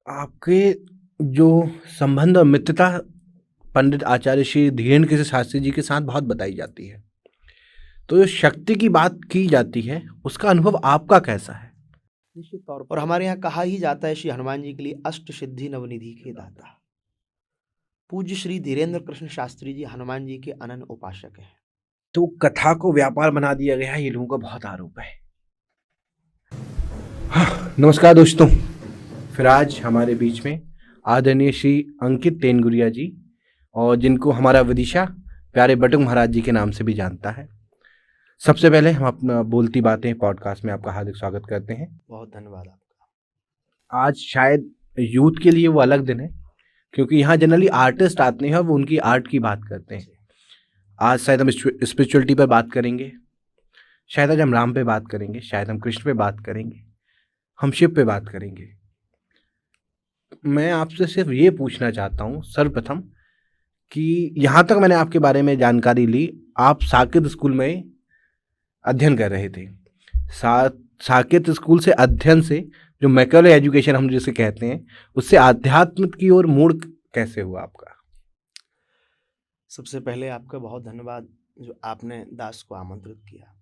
आपके जो संबंध और मित्रता पंडित आचार्य श्री धीरेन्द्र कृष्ण शास्त्री जी के साथ बहुत बताई जाती है। तो जो शक्ति की बात की जाती है, उसका अनुभव आपका कैसा है? निश्चित तौर पर हमारे यहाँ कहा ही जाता है श्री हनुमान जी के लिए अष्ट सिद्धि नवनिधि के दाता। पूज्य श्री धीरेन्द्र कृष्ण शास्त्री जी हनुमान जी के अनन्य उपासक हैं। तो कथा को व्यापार बना दिया गया है, ये लोगों का बहुत आरोप है। नमस्कार दोस्तों, फिर आज हमारे बीच में आदरणीय श्री अंकित तेनगुरिया जी, और जिनको हमारा विदिशा प्यारे बटुक महाराज जी के नाम से भी जानता है। सबसे पहले हम अपना बोलती बातें पॉडकास्ट में आपका हार्दिक स्वागत करते हैं। बहुत धन्यवाद आपका। आज शायद यूथ के लिए वो अलग दिन है, क्योंकि यहाँ जनरली आर्टिस्ट आते हैं और वो उनकी आर्ट की बात करते हैं। आज शायद हम स्पिरिचुअलिटी पर बात करेंगे, शायद आज हम राम पे बात करेंगे, शायद हम कृष्ण पे बात करेंगे, हम शिव पे बात करेंगे। मैं आपसे सिर्फ ये पूछना चाहता हूँ सर्वप्रथम कि यहाँ तक मैंने आपके बारे में जानकारी ली, आप साकेत स्कूल में अध्ययन कर रहे थे। साकेत स्कूल से अध्ययन से जो मैकेले एजुकेशन हम जिसे कहते हैं, उससे आध्यात्म की ओर मोड़ कैसे हुआ आपका? सबसे पहले आपका बहुत धन्यवाद जो आपने दास को आमंत्रित किया।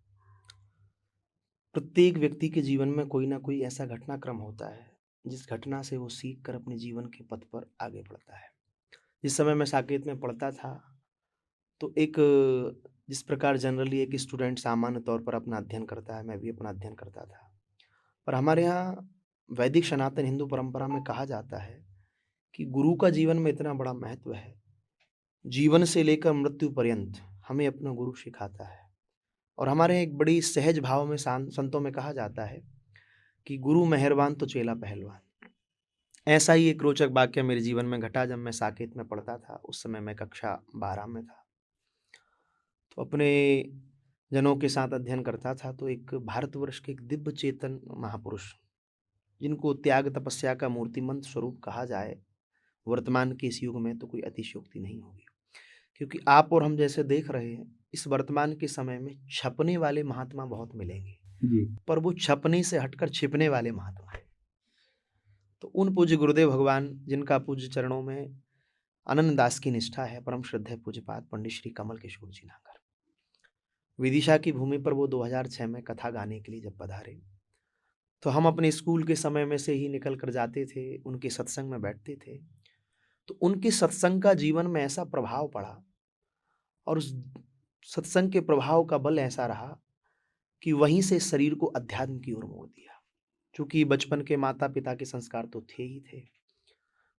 प्रत्येक व्यक्ति के जीवन में कोई ना कोई ऐसा घटनाक्रम होता है जिस घटना से वो सीख कर अपने जीवन के पथ पर आगे बढ़ता है। जिस समय मैं साकेत में पढ़ता था तो एक जिस प्रकार जनरली एक स्टूडेंट सामान्य तौर पर अपना अध्ययन करता है, मैं भी अपना अध्ययन करता था। पर हमारे यहाँ वैदिक सनातन हिंदू परंपरा में कहा जाता है कि गुरु का जीवन में इतना बड़ा महत्व है, जीवन से लेकर मृत्यु पर्यंत हमें अपना गुरु सिखाता है। और हमारे यहाँ एक बड़ी सहज भाव में संतों में कहा जाता है कि गुरु मेहरबान तो चेला पहलवान। ऐसा ही एक रोचक वाक्य मेरे जीवन में घटा जब मैं साकेत में पढ़ता था। उस समय मैं कक्षा 12 में था, तो अपने जनों के साथ अध्ययन करता था। तो एक भारतवर्ष के एक दिव्य चेतन महापुरुष, जिनको त्याग तपस्या का मूर्तिमंत स्वरूप कहा जाए वर्तमान के इस युग में, तो कोई अतिशयोक्ति नहीं होगी। क्योंकि आप और हम जैसे देख रहे हैं, इस वर्तमान के समय में छपने वाले महात्मा बहुत मिलेंगे जी। पर वो छपने से हटकर छिपने वाले महात्मा हैं। तो उन पूज्य गुरुदेव भगवान जिनका पूज्य चरणों में अनन्य दास की निष्ठा है, परम श्रद्धेय पूज्यपाद पंडित श्री कमल किशोर जी नागर, विदिशा की भूमि पर वो 2006 में कथा गाने के लिए जब पधारे, तो हम अपने स्कूल के समय में से ही निकल कर जाते थे, उनके सत्संग में बैठते थे। तो उनके सत्संग का जीवन में ऐसा प्रभाव पड़ा और उस सत्संग के प्रभाव का बल ऐसा रहा कि वहीं से शरीर को अध्यात्म की ओर मोड़ दिया। क्योंकि बचपन के माता पिता के संस्कार तो थे ही थे,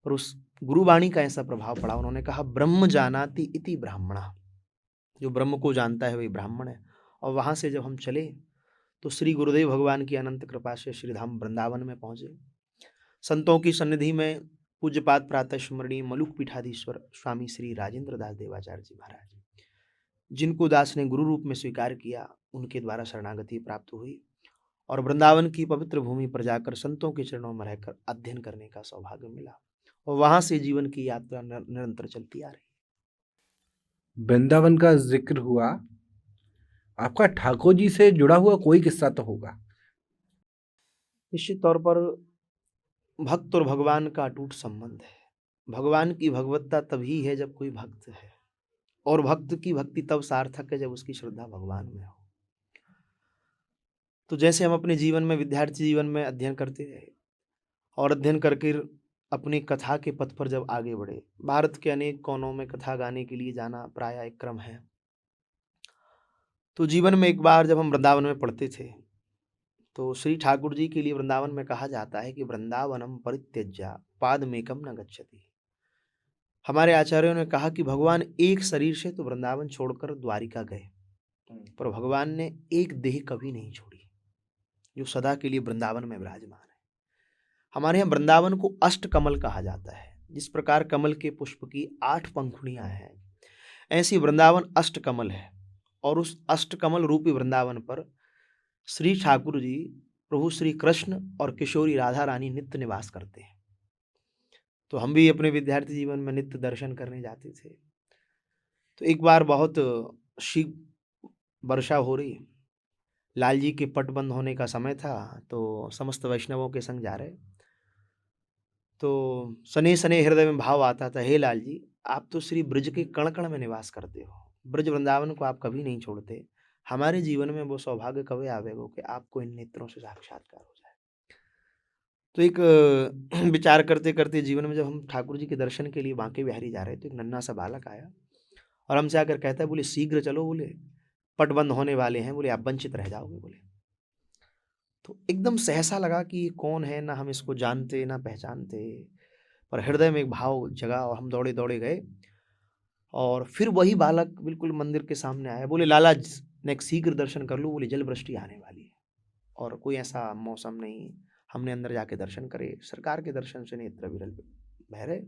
पर उस गुरुवाणी का ऐसा प्रभाव पड़ा। उन्होंने कहा ब्रह्म जानाति इति ब्राह्मणा, जो ब्रह्म को जानता है वही ब्राह्मण है। और वहाँ से जब हम चले तो श्री गुरुदेव भगवान की अनंत कृपा से श्रीधाम वृंदावन में पहुँचे। संतों की सन्निधि में पूज्यपाद प्रातः स्मरणीय मलुक पीठाधीश्वर स्वामी श्री राजेंद्र दास देवाचार्य जी महाराज, जिनको दास ने गुरु रूप में स्वीकार किया, उनके द्वारा शरणागति प्राप्त हुई और वृंदावन की पवित्र भूमि पर जाकर संतों के चरणों में रहकर अध्ययन करने का सौभाग्य मिला। और वहां से जीवन की यात्रा निरंतर चलती आ रही। वृंदावन का जिक्र हुआ, आपका ठाकुर जी से जुड़ा हुआ कोई किस्सा तो होगा? निश्चित तौर पर भक्त और भगवान का अटूट संबंध है। भगवान की भगवत्ता तभी है जब कोई भक्त है, और भक्त की भक्ति तब सार्थक है जब उसकी श्रद्धा भगवान में हो। तो जैसे हम अपने जीवन में, विद्यार्थी जीवन में अध्ययन करते रहे और अध्ययन करके अपनी कथा के पथ पर जब आगे बढ़े, भारत के अनेक कोनों में कथा गाने के लिए जाना प्रायः एक क्रम है। तो जीवन में एक बार जब हम वृंदावन में पढ़ते थे, तो श्री ठाकुर जी के लिए वृंदावन में कहा जाता है कि वृंदावनम परित्यज्य पादमेकम न गच्छति। हमारे आचार्यों ने कहा कि भगवान एक शरीर से तो वृंदावन छोड़कर द्वारिका गए, पर भगवान ने एक देह कभी नहीं छोड़ी, जो सदा के लिए वृंदावन में विराजमान है। हमारे यहाँ वृंदावन को अष्ट कमल कहा जाता है। जिस प्रकार कमल के पुष्प की 8 पंखुड़ियां हैं, ऐसी वृंदावन अष्ट कमल है। और उस अष्ट कमल रूपी वृंदावन पर श्री ठाकुर जी, प्रभु श्री कृष्ण और किशोरी राधा रानी नित्य निवास करते हैं। तो हम भी अपने विद्यार्थी जीवन में नित्य दर्शन करने जाते थे। तो एक बार बहुत शीघ्र वर्षा हो रही, लाल जी के पट बंद होने का समय था, तो समस्त वैष्णवों के संग जा रहे। तो सने सने हृदय में भाव आता था, हे लाल जी, आप तो श्री ब्रज के कण कण में निवास करते हो, ब्रज वृंदावन को आप कभी नहीं छोड़ते। हमारे जीवन में वो सौभाग्य कभी आवेगा कि आपको इन नेत्रों से साक्षात्कार हो जाए। तो एक विचार करते करते जीवन में जब हम ठाकुर जी के दर्शन के लिए बांके बिहारी जा रहे थे, तो एक नन्हा सा बालक आया और हमसे आकर कहता है, बोले शीघ्र चलो, बोले पट बंद होने वाले हैं, बोले आप वंचित रह जाओगे। बोले तो एकदम सहसा लगा कि ये कौन है, ना हम इसको जानते ना पहचानते, पर हृदय में एक भाव जगा और हम दौड़े दौड़े गए। और फिर वही बालक बिल्कुल मंदिर के सामने आया, बोले लाला ने शीघ्र दर्शन कर लो, बोले जल वृष्टि आने वाली है और कोई ऐसा मौसम नहीं। हमने अंदर जाके दर्शन करे, सरकार के दर्शन से नेत्र विरल बह रहे।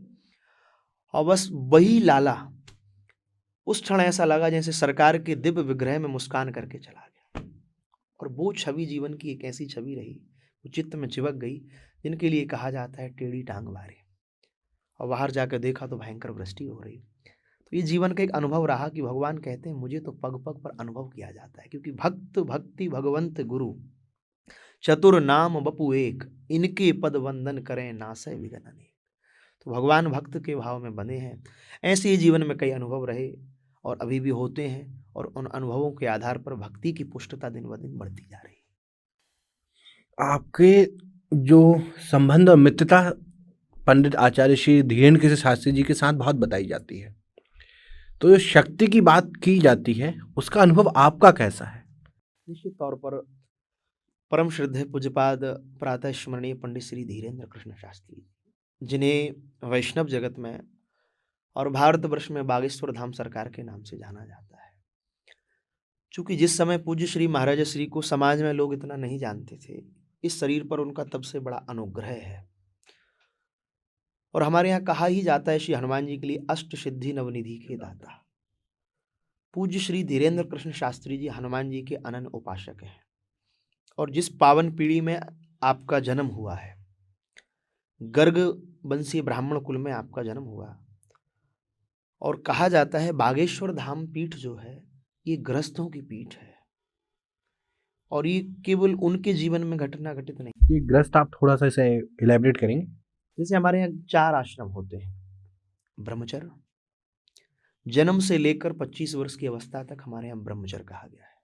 और बस वही लाला उस क्षण ऐसा लगा जैसे सरकार के दिव्य विग्रह में मुस्कान करके चला गया। और वो छवि जीवन की एक ऐसी छवि रही, वो चित्त में चिपक गई, जिनके लिए कहा जाता है टेढ़ी टांग वारे। और बाहर जाकर देखा तो भयंकर वृष्टि हो रही। तो ये जीवन का एक अनुभव रहा कि भगवान कहते हैं मुझे तो पग पग पर अनुभव किया जाता है, क्योंकि भक्त भक्ति भगवंत गुरु चतुर नाम बपु एक, इनके पद वंदन करें नासय विघ्न अनेक। तो भगवान भक्त के भाव में बने हैं। ऐसे ही जीवन में कई अनुभव रहे और अभी भी होते हैं, और उन अनुभवों के आधार पर भक्ति की पुष्टता दिन ब दिन बढ़ती जा रही है। आपके जो संबंध और मित्रता पंडित आचार्य श्री धीरेन्द्र कृष्ण शास्त्री जी के साथ बहुत बताई जाती है, तो जो शक्ति की बात की जाती है उसका अनुभव आपका कैसा है? निश्चित तौर पर परम श्रद्धेय पूज्यपाद प्रातः स्मरणीय पंडित श्री धीरेन्द्र कृष्ण शास्त्री, जिन्हें वैष्णव जगत में और भारतवर्ष में बागेश्वर धाम सरकार के नाम से जाना जाता है। चूंकि जिस समय पूज्य श्री महाराज श्री को समाज में लोग इतना नहीं जानते थे, इस शरीर पर उनका तब से बड़ा अनुग्रह है। और हमारे यहाँ कहा ही जाता है श्री हनुमान जी के लिए अष्ट सिद्धि नवनिधि के दाता। पूज्य श्री धीरेन्द्र कृष्ण शास्त्री जी हनुमान जी के अनन्य उपासक हैं। और जिस पावन पीढ़ी में आपका जन्म हुआ है, गर्ग वंशीय ब्राह्मण कुल में आपका जन्म हुआ, और कहा जाता है बागेश्वर धाम पीठ जो है ये गृहस्थों की पीठ है, और ये केवल उनके जीवन में घटना घटित नहीं। ये ग्रस्त आप थोड़ा सा इसे इलेबरेट करेंगे? जैसे हमारे यहाँ 4 आश्रम होते हैं। ब्रह्मचर्य, जन्म से लेकर 25 वर्ष की अवस्था तक हमारे यहाँ ब्रह्मचर्य कहा गया है।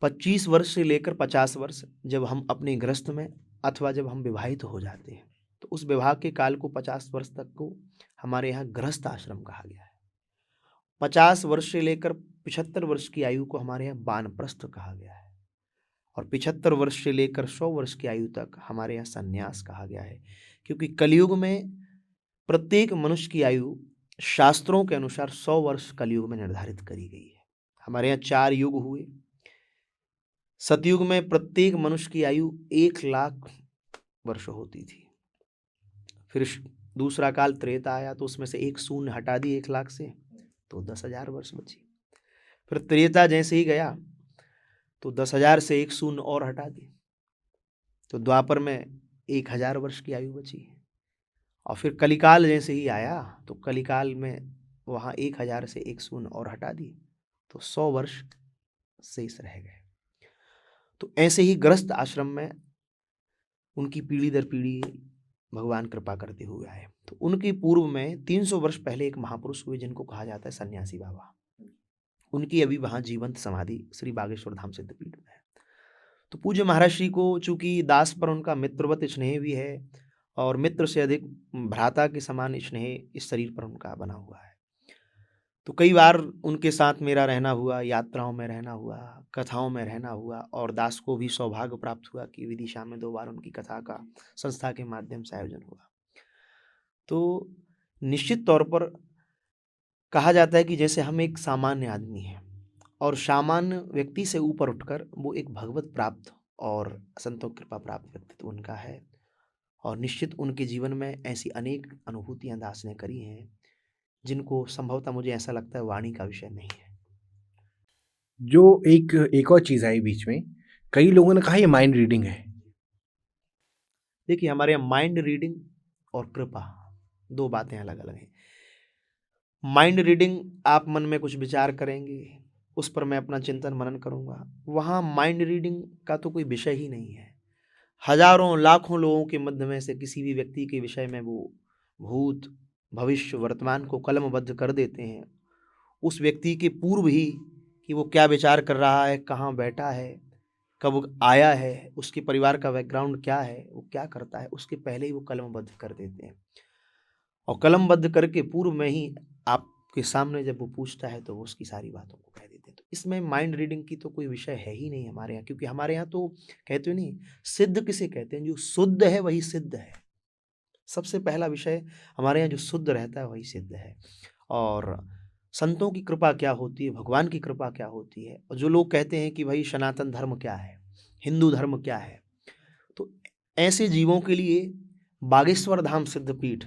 25 वर्ष से लेकर 50 वर्ष जब हम अपने गृहस्थ में अथवा जब हम विवाहित हो जाते हैं, तो उस विवाह के काल को 50 वर्ष तक को हमारे यहाँ गृहस्थ आश्रम कहा गया है। 50 वर्ष से लेकर 75 वर्ष की आयु को हमारे यहाँ वानप्रस्थ कहा गया है। और 75 वर्ष से लेकर 100 वर्ष की आयु तक हमारे यहाँ संन्यास कहा गया है। क्योंकि कलयुग में प्रत्येक मनुष्य की आयु शास्त्रों के अनुसार 100 वर्ष कलयुग में निर्धारित करी गई है। हमारे यहाँ 4 युग हुए। सतयुग में प्रत्येक मनुष्य की आयु 1 लाख वर्ष होती थी। फिर दूसरा काल त्रेता आया, तो उसमें से एक शून्य हटा दी 1 लाख से, तो 10,000 वर्ष बची। फिर त्रेता जैसे ही गया तो 10,000 से एक शून्य और हटा दी, तो द्वापर में 1,000 वर्ष की आयु बची। और फिर कलिकाल जैसे ही आया तो कलिकाल में वहाँ 1,000 से एक शून्य और हटा दी, तो 100 वर्ष शेष रह गए। तो ऐसे ही गृहस्थ आश्रम में उनकी पीढ़ी दर पीढ़ी भगवान कृपा करते हुए आए। तो उनके पूर्व में 300 वर्ष पहले एक महापुरुष हुए जिनको कहा जाता है सन्यासी बाबा। उनकी अभी वहाँ जीवंत समाधि श्री बागेश्वर धाम सिद्धपीठ में है। तो पूज्य महाराज श्री को चूंकि दास पर उनका मित्रवत स्नेह भी है, और मित्र से अधिक भ्राता के समान स्नेह इस शरीर पर उनका बना हुआ है। तो कई बार उनके साथ मेरा रहना हुआ, यात्राओं में रहना हुआ, कथाओं में रहना हुआ, और दास को भी सौभाग्य प्राप्त हुआ कि विदिशा में 2 बार उनकी कथा का संस्था के माध्यम से आयोजन हुआ। तो निश्चित तौर पर कहा जाता है कि जैसे हम एक सामान्य आदमी हैं, और सामान्य व्यक्ति से ऊपर उठकर वो एक भगवत प्राप्त और संतों कृपा प्राप्त व्यक्तित्व उनका है। और निश्चित उनके जीवन में ऐसी अनेक अनुभूतियां दास ने करी हैं जिनको संभवतः मुझे ऐसा लगता है वाणी का विषय नहीं है। जो एक और चीज़ आई बीच में, कई लोगों ने कहा ये माइंड रीडिंग है। देखिए, हमारे यहाँ माइंड रीडिंग और कृपा 2 बातें अलग अलग हैं। माइंड रीडिंग, आप मन में कुछ विचार करेंगे, उस पर मैं अपना चिंतन मनन करूंगा, वहाँ माइंड रीडिंग का तो कोई विषय ही नहीं है। हजारों लाखों लोगों के मध्य में से किसी भी व्यक्ति के विषय में वो भूत भविष्य वर्तमान को कलमबद्ध कर देते हैं। उस व्यक्ति के पूर्व ही कि वो क्या विचार कर रहा है, कहाँ बैठा है, कब आया है, उसके परिवार का बैकग्राउंड क्या है, वो क्या करता है, उसके पहले ही वो कलमबद्ध कर देते हैं। और कलमबद्ध करके पूर्व में ही आपके सामने जब वो पूछता है तो वो उसकी सारी बातों को कह देते हैं। तो इसमें माइंड रीडिंग की तो कोई विषय है ही नहीं हमारे यहाँ, क्योंकि हमारे यहाँ तो कहते नहीं, सिद्ध किसे कहते हैं, जो शुद्ध है वही सिद्ध है। सबसे पहला विषय हमारे यहाँ जो शुद्ध रहता है वही सिद्ध है। और संतों की कृपा क्या होती है, भगवान की कृपा क्या होती है। और जो लोग कहते हैं कि भाई सनातन धर्म क्या है, हिंदू धर्म क्या है, तो ऐसे जीवों के लिए बागेश्वर धाम सिद्धपीठ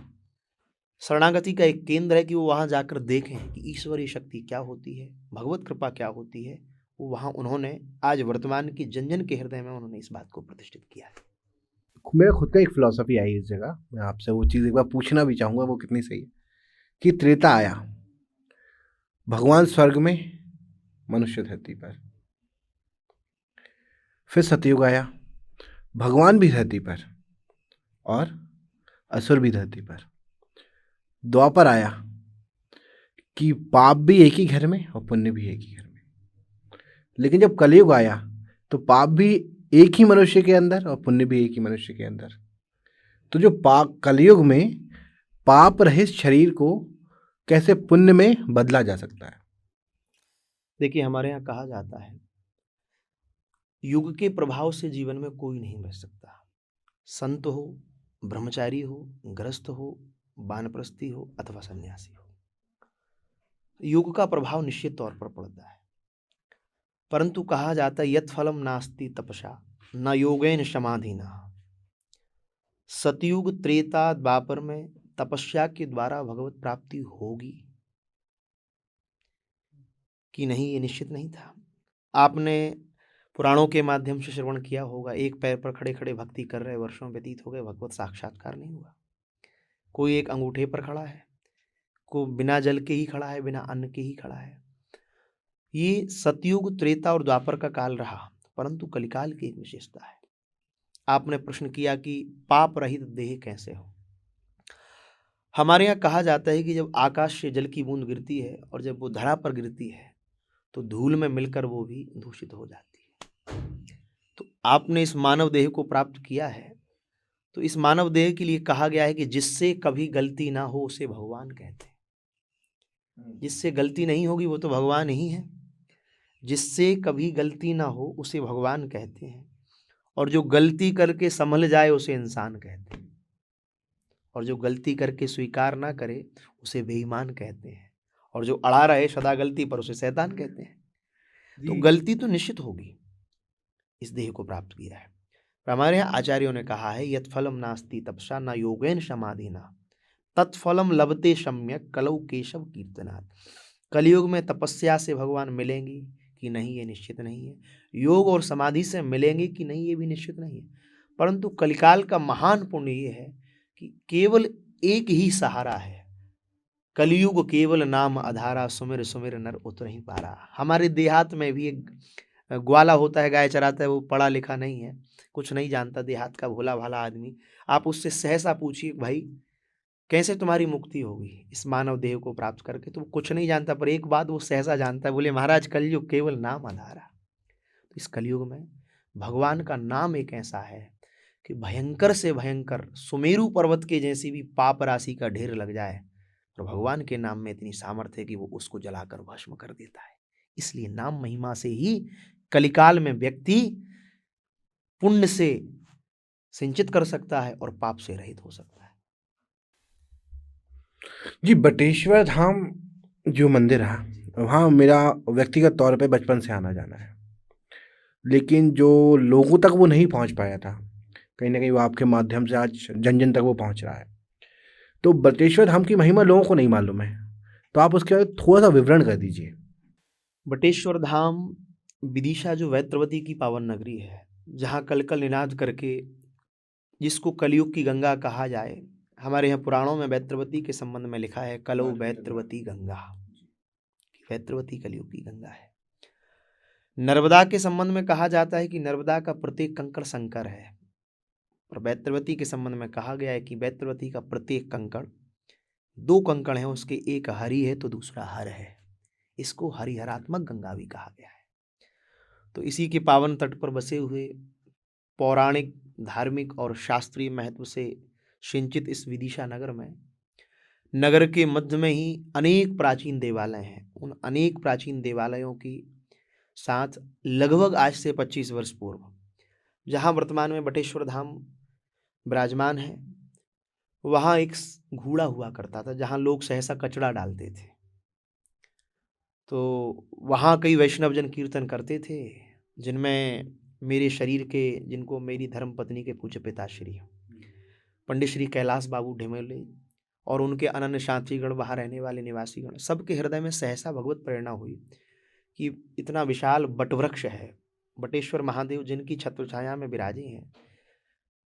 शरणागति का एक केंद्र है कि वो वहाँ जाकर देखें कि ईश्वरीय शक्ति क्या होती है, भगवत कृपा क्या होती है। वो वहाँ उन्होंने आज वर्तमान की जन जन के हृदय में उन्होंने इस बात को प्रतिष्ठित किया है। मेरा खुद का एक फिलॉसफी आई इस जगह, मैं आपसे वो चीज़ एक बार पूछना भी चाहूँगा, वो कितनी सही है कि त्रेता आया, भगवान स्वर्ग में, मनुष्य धरती पर। फिर सतयुग आया, भगवान भी धरती पर और असुर भी धरती पर। द्वापर आया कि पाप भी एक ही घर में और पुण्य भी एक ही घर में। लेकिन जब कलयुग आया तो पाप भी एक ही मनुष्य के अंदर और पुण्य भी एक ही मनुष्य के अंदर। तो जो कलयुग में पाप रहित शरीर को कैसे पुण्य में बदला जा सकता है? देखिए, हमारे यहाँ कहा जाता है युग के प्रभाव से जीवन में कोई नहीं बच सकता। संत हो, ब्रह्मचारी हो, गृहस्थ हो, वानप्रस्थी हो अथवा सन्यासी हो, युग का प्रभाव निश्चित तौर पर पड़ता है। परंतु कहा जाता है यत् फलम नास्ति तपसा न योगेन समाधिना। सतयुग त्रेता द्वापर में तपस्या के द्वारा भगवत प्राप्ति होगी कि नहीं, ये निश्चित नहीं था। आपने पुराणों के माध्यम से श्रवण किया होगा, एक पैर पर खड़े खड़े भक्ति कर रहे, वर्षों व्यतीत हो गए, भगवत साक्षात्कार नहीं हुआ। कोई एक अंगूठे पर खड़ा है, कोई बिना जल के ही खड़ा है, बिना अन्न के ही खड़ा है। ये सतयुग त्रेता और द्वापर का काल रहा, परंतु कलिकाल की एक विशेषता है। आपने प्रश्न किया कि पाप रहित देह कैसे हो। हमारे यहाँ कहा जाता है कि जब आकाश से जल की बूंद गिरती है और जब वो धरा पर गिरती है तो धूल में मिलकर वो भी दूषित हो जाती है। तो आपने इस मानव देह को प्राप्त किया है, तो इस मानव देह के लिए कहा गया है कि जिससे कभी गलती ना हो उसे भगवान कहते हैं। जिससे गलती नहीं होगी वो तो भगवान ही है। जिससे कभी गलती ना हो उसे भगवान कहते हैं, और जो गलती करके संभल जाए उसे इंसान कहते हैं, और जो गलती करके स्वीकार ना करे उसे बेईमान कहते हैं, और जो अड़ा रहे सदा गलती पर उसे शैतान कहते हैं। तो गलती तो निश्चित होगी। इस देह को प्राप्त किया है। हमारे यहाँ आचार्यों ने कहा है यत् फलम नास्ति तपसा न योगेन समाधिना तत्फलम लभते सम्यक कलौ केशव कीर्तनात्। कलयुग में तपस्या से भगवान मिलेंगे कि नहीं, ये निश्चित नहीं है। योग और समाधि से मिलेंगे कि नहीं, ये भी निश्चित नहीं है। परंतु कलिकाल का महान पुण्य ये है कि केवल एक ही सहारा है। कलयुग केवल नाम आधारा, सुमिर सुमिर नर उतर ही पारा। हमारे देहात में भी एक ग्वाला होता है, गाय चराता है, वो पढ़ा लिखा नहीं है, कुछ नहीं जानता, देहात का भोला भाला आदमी। आप उससे सहसा पूछिए भाई कैसे तुम्हारी मुक्ति होगी इस मानव देह को प्राप्त करके, तो वो कुछ नहीं जानता, पर एक बात वो सहसा जानता है, बोले महाराज कलयुग केवल नाम आधारा। तो इस कलयुग में भगवान का नाम एक ऐसा है कि भयंकर से भयंकर सुमेरु पर्वत के जैसी भी पाप राशि का ढेर लग जाए, और भगवान के नाम में इतनी सामर्थ्य है कि वो उसको जलाकर भस्म कर देता है। इसलिए नाम महिमा से ही कलिकाल में व्यक्ति पुण्य से सिंचित कर सकता है और पाप से रहित हो सकता है। जी, बटेश्वर धाम जो मंदिर है वहाँ मेरा व्यक्तिगत तौर पे बचपन से आना जाना है, लेकिन जो लोगों तक वो नहीं पहुँच पाया था, कहीं ना कहीं वो आपके माध्यम से आज जन जन तक वो पहुँच रहा है। तो बटेश्वर धाम की महिमा लोगों को नहीं मालूम है, तो आप उसके बारे में थोड़ा सा विवरण कर दीजिए। बटेश्वर धाम विदिशा जो वैत्रवती की पावन नगरी है, जहाँ कल कल निनाद करके जिसको कलयुग की गंगा कहा जाए। हमारे यहाँ पुराणों में वैत्रवती के संबंध में लिखा है कलौ वैत्रवती गंगा, वैत्रवती कलयुग की गंगा है। नर्मदा के संबंध में कहा जाता है कि नर्मदा का प्रत्येक कंकड़ शंकर है। और बैतरवती के संबंध में कहा गया है कि बैतरवती का प्रत्येक कंकड़, 2 कंकड़ हैं उसके, एक हरि है तो दूसरा हर है। इसको हरिहरात्मक गंगा भी कहा गया है। तो इसी के पावन तट पर बसे हुए पौराणिक, धार्मिक और शास्त्रीय महत्व से सिंचित इस विदिशा नगर में, नगर के मध्य में ही अनेक प्राचीन देवालय हैं। उन अनेक प्राचीन देवालयों की साथ लगभग आज से 25 वर्ष पूर्व जहाँ वर्तमान में बटेश्वर धाम विराजमान है, वहाँ एक घूड़ा हुआ करता था जहाँ लोग सहसा कचरा डालते थे। तो वहाँ कई वैष्णव जन कीर्तन करते थे, जिनमें मेरे शरीर के, जिनको मेरी धर्म पत्नी के पूज्य पिताश्री पंडित श्री कैलाश बाबू ढिमेले और उनके अनन्य साथीगण, वहाँ रहने वाले निवासीगण, सबके हृदय में सहसा भगवत प्रेरणा हुई कि इतना विशाल बटवृक्ष है, बटेश्वर महादेव जिनकी छत्र छाया में विराजे हैं,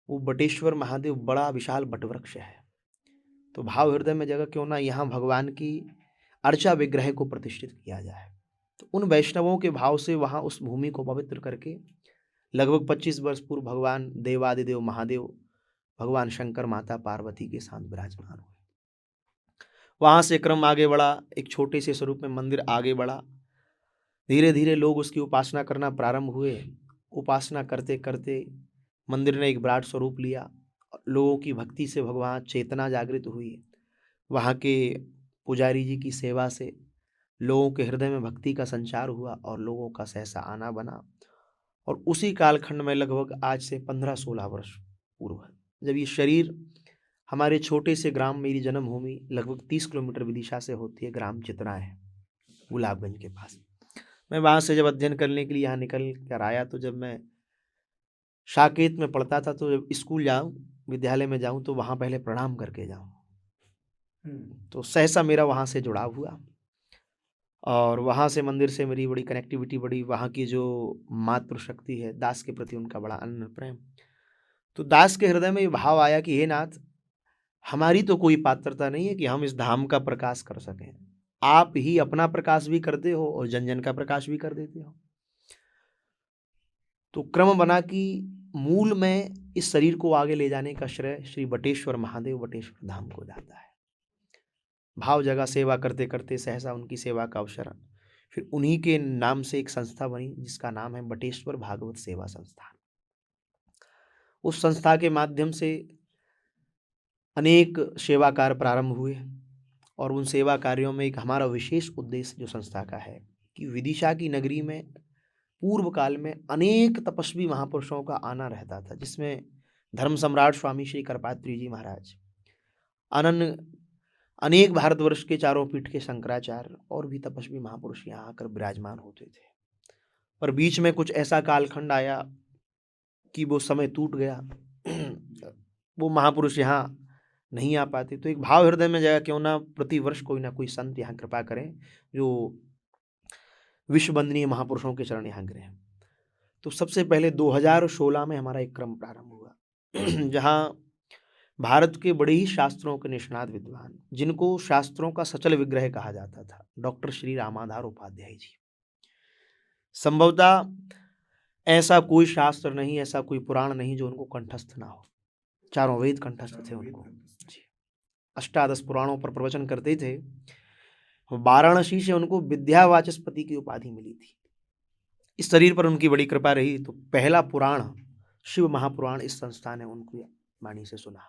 वो बटेश्वर महादेव बड़ा विशाल बटवृक्ष है। तो भाव हृदय में जगह क्यों ना यहाँ भगवान की अर्चा विग्रह को प्रतिष्ठित किया जाए। तो उन वैष्णवों के भाव से वहाँ उस भूमि को पवित्र करके लगभग 25 वर्ष पूर्व भगवान देवादिदेव महादेव, भगवान शंकर, माता पार्वती के साथ विराजमान हुए। वहाँ से क्रम आगे बढ़ा, एक छोटे से स्वरूप में मंदिर आगे बढ़ा, धीरे धीरे लोग उसकी उपासना करना प्रारंभ हुए। उपासना करते करते मंदिर ने एक विराट स्वरूप लिया, लोगों की भक्ति से भगवान चेतना जागृत हुई। वहाँ के पुजारी जी की सेवा से लोगों के हृदय में भक्ति का संचार हुआ और लोगों का सहसा आना बना। और उसी कालखंड में लगभग आज से 15-16 वर्ष पूर्व, जब ये शरीर हमारे छोटे से ग्राम, मेरी जन्मभूमि लगभग 30 किलोमीटर विदिशा से होती है, ग्राम चित्रा है गुलाबगंज के पास, मैं वहाँ से जब अध्ययन करने के लिए यहाँ निकल कर आया, तो जब मैं साकेत में पढ़ता था, तो जब स्कूल जाऊँ, विद्यालय में जाऊँ, तो वहाँ पहले प्रणाम करके जाऊँ। तो सहसा मेरा वहाँ से जुड़ाव हुआ और वहाँ से मंदिर से मेरी बड़ी कनेक्टिविटी बढ़ी। वहाँ की जो मातृ शक्ति है, दास के प्रति उनका बड़ा अनन्य प्रेम। तो दास के हृदय में ये भाव आया कि हे नाथ, हमारी तो कोई पात्रता नहीं है कि हम इस धाम का प्रकाश कर सकें, आप ही अपना प्रकाश भी करते हो और जन जन का प्रकाश भी कर देते हो। तो क्रम बना कि मूल में इस शरीर को आगे ले जाने का श्रेय श्री बटेश्वर महादेव, बटेश्वर धाम को जाता है। भाव जगह सेवा करते करते सहसा उनकी सेवा का अवसर, फिर उन्हीं के नाम से एक संस्था बनी जिसका नाम है बटेश्वर भागवत सेवा संस्थान। उस संस्था के माध्यम से अनेक सेवा कार्य प्रारंभ हुए और उन सेवा कार्यों में एक हमारा विशेष उद्देश्य जो संस्था का है कि विदिशा की नगरी में पूर्व काल में अनेक तपस्वी महापुरुषों का आना रहता था, जिसमें धर्म सम्राट स्वामी श्री करपात्री जी महाराज, अनन्य अनेक भारतवर्ष के चारों पीठ के शंकराचार्य और भी तपस्वी महापुरुष यहाँ आकर विराजमान होते थे। पर बीच में कुछ ऐसा कालखंड आया कि वो समय टूट गया, वो महापुरुष यहाँ नहीं आ पाते। तो एक भाव हृदय में जाएगा, क्यों ना प्रतिवर्ष कोई ना कोई संत यहाँ कृपा करें जो विश्व वंदनीय महापुरुषों के चरण यहाँ गिरे। तो सबसे पहले 2016 में हमारा एक क्रम प्रारंभ हुआ जहाँ भारत के बड़े ही शास्त्रों के निष्णात विद्वान, जिनको शास्त्रों का सचल विग्रह कहा जाता था, डॉक्टर श्री रामाधार उपाध्याय जी, संभवतः ऐसा कोई शास्त्र नहीं, ऐसा कोई पुराण नहीं जो उनको कंठस्थ ना हो। चारों वेद कंठस्थ थे उनको जी। 18 पुराणों पर प्रवचन करते थे। वाराणसी से उनको विद्यावाचस्पति की उपाधि मिली थी। इस शरीर पर उनकी बड़ी कृपा रही। तो पहला पुराण शिव महापुराण इस संस्था ने उनकी वाणी से सुना।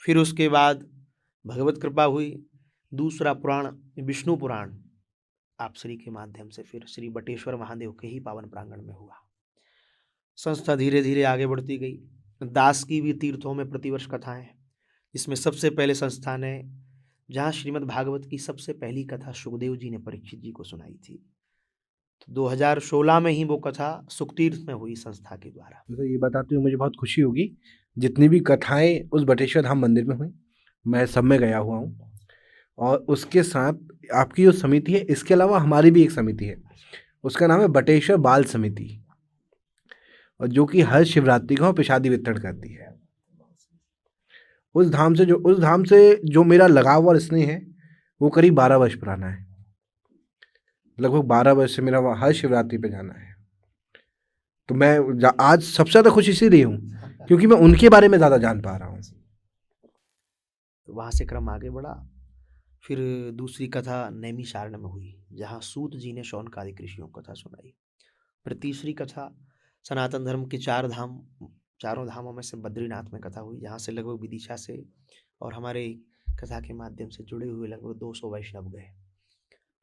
फिर उसके बाद भगवत कृपा हुई, दूसरा पुराण विष्णु पुराण आप श्री के माध्यम से फिर श्री बटेश्वर महादेव के ही पावन प्रांगण में हुआ। संस्था धीरे धीरे आगे बढ़ती गई। दास की भी तीर्थों में प्रतिवर्ष कथाएं, इसमें सबसे पहले संस्था ने जहाँ श्रीमद् भागवत की सबसे पहली कथा सुखदेव जी ने परीक्षित जी को सुनाई थी, तो 2016 में ही वो कथा सुखतीर्थ में हुई संस्था के द्वारा। तो ये बताते हुए मुझे बहुत खुशी होगी, जितनी भी कथाएं उस बटेश्वर धाम मंदिर में हुई मैं सब में गया हुआ हूँ। और उसके साथ आपकी जो समिति है, इसके अलावा हमारी भी एक समिति है, उसका नाम है बटेश्वर बाल समिति, और जो कि हर शिवरात्रि को प्रसादी वितरण करती है। उस धाम से जो मेरा लगाव और स्नेह है वो करीब 12 वर्ष पुराना है। लगभग 12 वर्ष से मेरा वहाँ हर शिवरात्रि पे जाना है। तो मैं आज सबसे ज़्यादा खुश इसीलिए हूँ क्योंकि मैं उनके बारे में ज़्यादा जान पा रहा हूँ। तो वहाँ से क्रम आगे बढ़ा। फिर दूसरी कथा नैमिषारण्य में हुई, जहाँ सूत जी ने शौनकादिक ऋषियों को कथा सुनाई। फिर तीसरी कथा सनातन धर्म के चारों धामों में से बद्रीनाथ में कथा हुई, जहाँ से लगभग विदिशा से और हमारे कथा के माध्यम से जुड़े हुए लगभग 200 वैष्णव गए।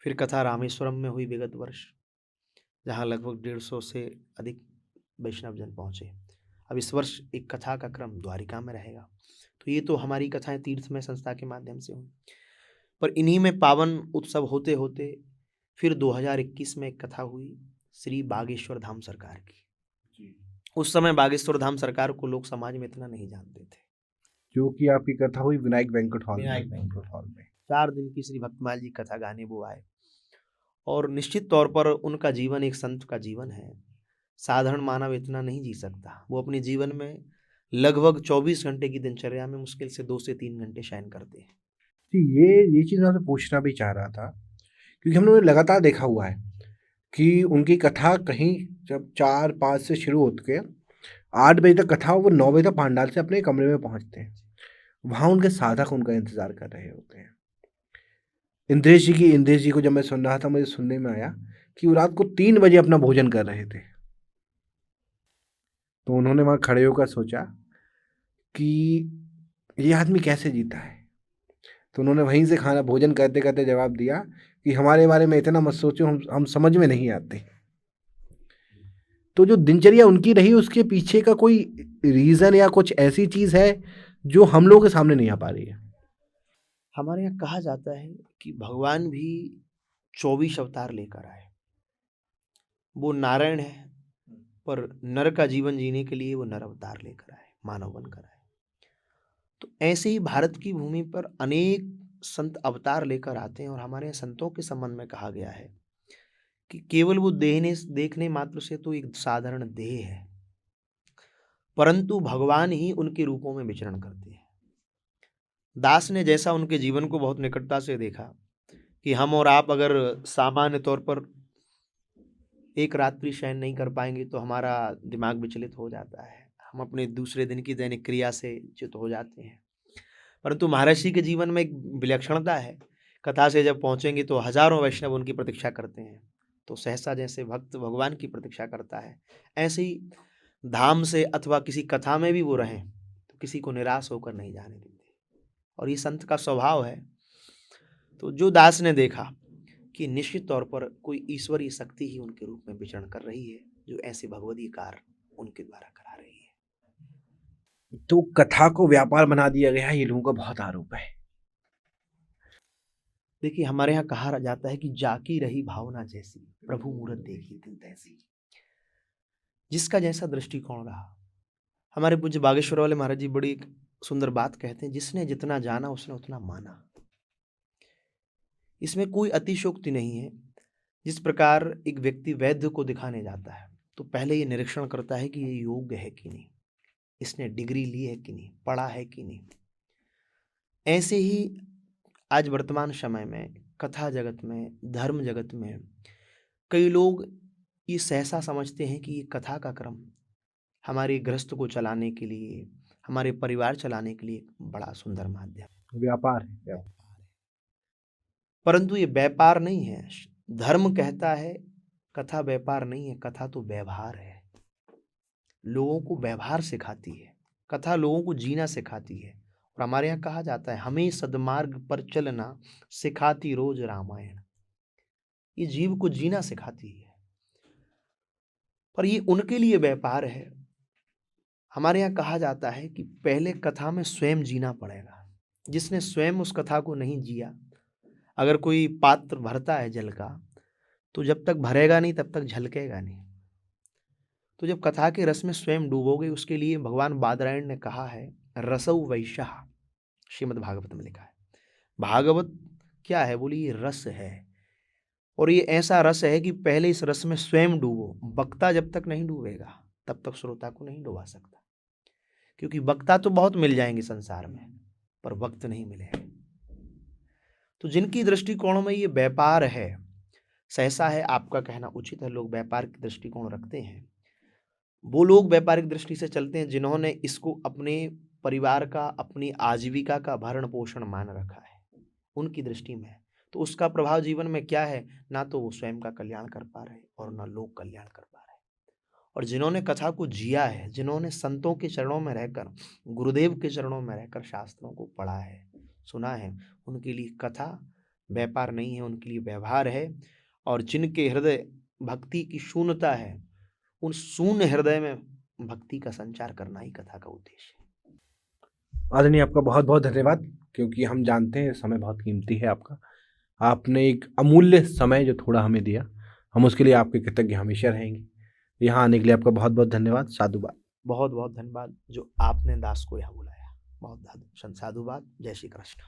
फिर कथा रामेश्वरम में हुई विगत वर्ष, जहाँ लगभग 150 से अधिक वैष्णव जन पहुँचे। अब इस वर्ष एक कथा का क्रम द्वारिका में रहेगा। तो ये तो हमारी कथाएं तीर्थमय संस्था के माध्यम से हुई, पर इन्हीं में पावन उत्सव होते होते फिर 2021 में एक कथा हुई श्री बागेश्वर धाम सरकार की। उस समय बागेश्वर धाम सरकार को लोग समाज में इतना नहीं जानते थे। जो कि आपकी कथा हुई विनायक बैंक्वेट हॉल में। 4 दिन की श्री भक्तमाल जी कथा गाने वो आए, और निश्चित तौर पर उनका जीवन एक संत का जीवन है। साधारण मानव इतना नहीं जी सकता। वो अपने जीवन में लगभग 24 घंटे की दिनचर्या में मुश्किल से 2 से 3 घंटे शयन करते हैं। जी, ये चीज़ मैं आपसे पूछना भी चाह रहा था, क्योंकि हमने लगातार देखा हुआ है कि उनकी कथा कहीं जब 4-5 से शुरू होती है, 8 बजे तक कथा, वो 9 बजे तक पांडाल से अपने कमरे में पहुंचते हैं। वहाँ उनके साधक उनका इंतजार कर रहे होते हैं। इंद्रेश जी को जब मैं सुन रहा था, मुझे सुनने में आया कि वो रात को 3 बजे अपना भोजन कर रहे थे। तो उन्होंने वहाँ खड़े होकर सोचा कि ये आदमी कैसे जीता है। तो उन्होंने वहीं से खाना भोजन करते करते जवाब दिया कि हमारे बारे में इतना मत सोचो, हम समझ में नहीं आते। तो जो दिनचर्या उनकी रही, उसके पीछे का कोई रीज़न या कुछ ऐसी चीज़ है जो हम लोगों के सामने नहीं आ पा रही है। हमारे यहाँ कहा जाता है कि भगवान भी 24 अवतार लेकर आए। वो नारायण है, पर नर का जीवन जीने के लिए वो नर अवतार लेकर आए, मानव बनकर आए। तो ऐसे ही भारत की भूमि पर अनेक संत अवतार लेकर आते हैं, और हमारे यहाँ संतों के संबंध में कहा गया है कि केवल वो देखने मात्र से तो एक साधारण देह है, परंतु भगवान ही उनके रूपों में विचरण करते हैं। दास ने जैसा उनके जीवन को बहुत निकटता से देखा कि हम और आप अगर सामान्य तौर पर एक रात्रि शयन नहीं कर पाएंगे तो हमारा दिमाग विचलित हो जाता है, हम अपने दूसरे दिन की दैनिक क्रिया से च्युत हो जाते हैं। परंतु महर्षि के जीवन में एक विलक्षणता है। कथा से जब पहुंचेंगे तो हजारों वैष्णव उनकी प्रतीक्षा करते हैं। तो सहसा जैसे भक्त भगवान की प्रतीक्षा करता है, ऐसे ही धाम से अथवा किसी कथा में भी वो रहें तो किसी को निराश होकर नहीं जाने देते, और ये संत का स्वभाव है। तो जो दास ने देखा कि निश्चित तौर पर कोई ईश्वरीय शक्ति ही उनके रूप में विचरण कर रही है, जो ऐसे भगवदीय कार्य उनके द्वारा करा रही है। तो कथा को व्यापार बना दिया गया है, ये लोगों का बहुत आरोप है। देखिए, हमारे यहाँ कहा जाता है कि जाकी रही भावना जैसी, प्रभु मूरत देखी तिन तैसी। जिसका जैसा दृष्टिकोण रहा। हमारे पूज्य बागेश्वर वाले महाराज जी बड़ी एक सुंदर बात कहते हैं, जिसने जितना जाना उसने उतना माना। इसमें कोई अतिशयोक्ति नहीं है। जिस प्रकार एक व्यक्ति वैद्य को दिखाने जाता है तो पहले ये निरीक्षण करता है कि ये योग्य है कि नहीं, इसने डिग्री ली है कि नहीं, पढ़ा है कि नहीं। ऐसे ही आज वर्तमान समय में कथा जगत में, धर्म जगत में कई लोग ये सहसा समझते हैं कि ये कथा का क्रम हमारे गृहस्थ को चलाने के लिए, हमारे परिवार चलाने के लिए बड़ा सुंदर माध्यम व्यापार है। परंतु ये व्यापार नहीं है। धर्म कहता है कथा व्यापार नहीं है, कथा तो व्यवहार है। लोगों को व्यवहार सिखाती है, कथा लोगों को जीना सिखाती है। और हमारे यहाँ कहा जाता है, हमें सदमार्ग पर चलना सिखाती रोज रामायण। ये जीव को जीना सिखाती है, पर ये उनके लिए व्यापार है। हमारे यहाँ कहा जाता है कि पहले कथा में स्वयं जीना पड़ेगा। जिसने स्वयं उस कथा को नहीं जिया, अगर कोई पात्र भरता है जल का, तो जब तक भरेगा नहीं तब तक झलकेगा नहीं। तो जब कथा के रस में स्वयं डूबोगे, उसके लिए भगवान बादरायण ने कहा है, रसौ वैशाह, श्रीमद् भागवत में लिखा है। भागवत क्या है? बोली, ये रस है, और ये ऐसा रस है कि पहले इस रस में स्वयं डूबो। वक्ता जब तक नहीं डूबेगा तब तक श्रोता को नहीं डुबा सकता, क्योंकि वक्ता तो बहुत मिल जाएंगे संसार में, पर वक्त नहीं मिलेगा। तो जिनकी दृष्टिकोणों में ये व्यापार है, सहसा है, आपका कहना उचित है, लोग व्यापार की दृष्टिकोण रखते हैं, वो लोग व्यापारिक दृष्टि से चलते हैं जिन्होंने इसको अपने परिवार का, अपनी आजीविका का भरण पोषण मान रखा है, उनकी दृष्टि में। तो उसका प्रभाव जीवन में क्या है, ना तो वो स्वयं का कल्याण कर पा रहे और ना लोक कल्याण कर पा रहे। और जिन्होंने कथा को जिया है, जिन्होंने संतों के चरणों में रहकर, गुरुदेव के चरणों में रहकर शास्त्रों को पढ़ा है, सुना है, उनके लिए कथा व्यापार नहीं है, उनके लिए व्यवहार है। और जिनके हृदय भक्ति की शून्यता है, उन शून्य हृदय में भक्ति का संचार करना ही कथा का उद्देश्य है। आदरणीय, आपका बहुत बहुत धन्यवाद, क्योंकि हम जानते हैं समय बहुत कीमती है आपका। आपने एक अमूल्य समय जो थोड़ा हमें दिया, हम उसके लिए आपके कृतज्ञ हमेशा रहेंगे। यहाँ आने के लिए आपका बहुत बहुत धन्यवाद। साधुवाद। बहुत बहुत धन्यवाद जो आपने दास को यहाँ बुलाया। बहुत साधुवाद। जय श्री कृष्ण।